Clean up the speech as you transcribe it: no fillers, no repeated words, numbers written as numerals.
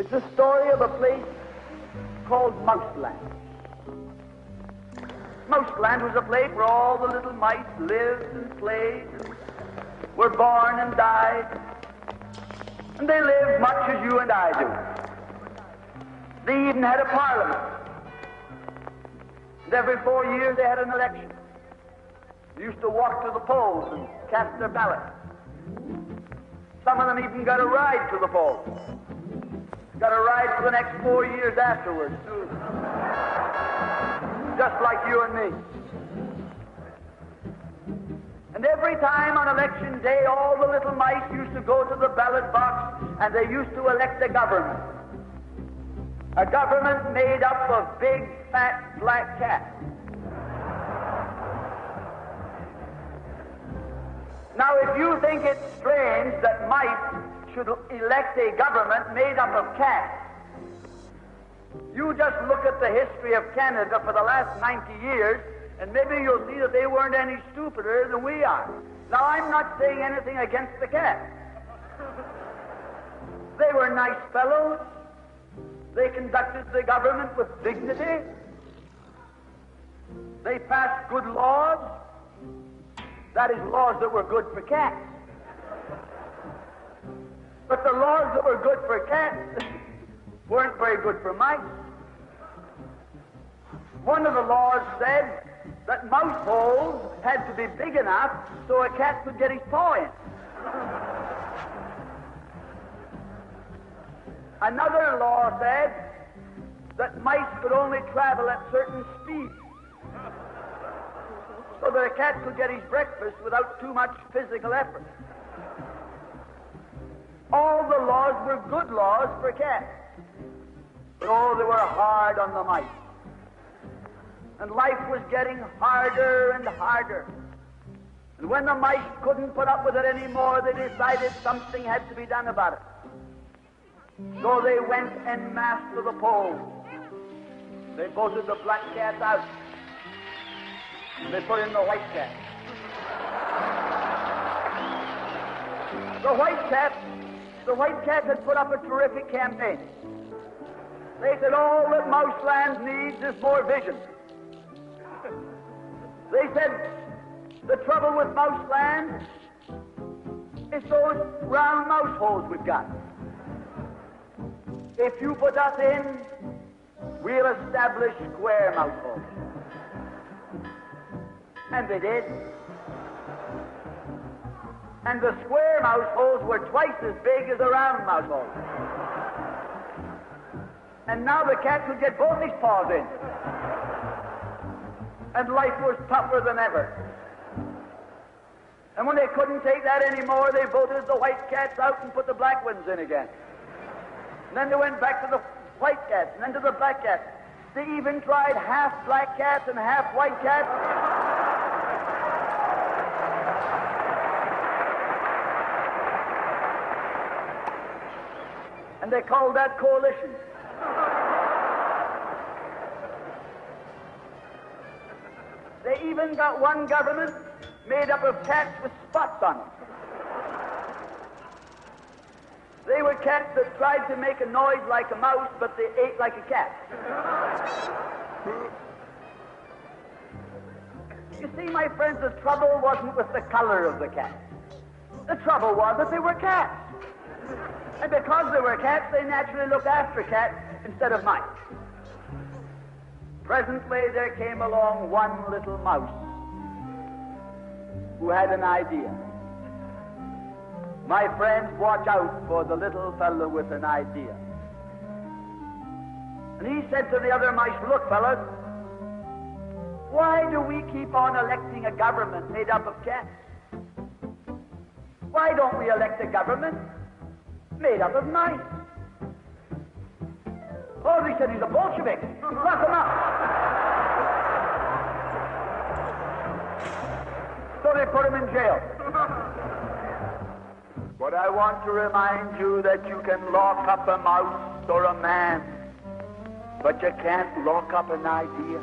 It's the story of a place called Mouseland. Mouseland was a place where all the little mice lived and played, and were born and died, and they lived much as you and I do. They even had a parliament, and every 4 years they had an election. They used to walk to the polls and cast their ballot. Some of them even got a ride to the polls. Got a ride for the next 4 years afterwards, too. Just like you and me. And every time on election day, all the little mice used to go to the ballot box and they used to elect a government. A government made up of big, fat, black cats. Now, if you think it's strange that mice should elect a government made up of cats, you just look at the history of Canada for the last 90 years, and maybe you'll see that they weren't any stupider than we are. Now, I'm not saying anything against the cats. They were nice fellows. They conducted the government with dignity. They passed good laws. That is, laws that were good for cats. But the laws that were good for cats weren't very good for mice. One of the laws said that mouse holes had to be big enough so a cat could get his paw in. Another law said that mice could only travel at certain speeds so that a cat could get his breakfast without too much physical effort. All the laws were good laws for cats. But oh, they were hard on the mice. And life was getting harder and harder. And when the mice couldn't put up with it anymore, they decided something had to be done about it. So they went en masse to the polls. They voted the black cats out. And they put in the white cat. The white cat had put up a terrific campaign. They said all that Mouseland needs is more vision. They said the trouble with Mouseland is those round mouse holes we've got. If you put us in, we'll establish square mouse holes. And they did. And the square mouse holes were twice as big as the round mouse holes. And now the cat could get both his paws in. And life was tougher than ever. And when they couldn't take that anymore, they voted the white cats out and put the black ones in again. And then they went back to the white cats and then to the black cats. They even tried half black cats and half white cats. And they called that coalition. They even got one government made up of cats with spots on them. They were cats that tried to make a noise like a mouse, but they ate like a cat. You see, my friends, the trouble wasn't with the color of the cat. The trouble was that they were cats. And because they were cats, they naturally looked after cats instead of mice. Presently, there came along one little mouse who had an idea. My friends, watch out for the little fellow with an idea. And he said to the other mice, look, fellas, why do we keep on electing a government made up of cats? Why don't we elect a government made up of mice? Oh, they said he's a Bolshevik. Lock him up. So they put him in jail. But I want to remind you that you can lock up a mouse or a man, but you can't lock up an idea.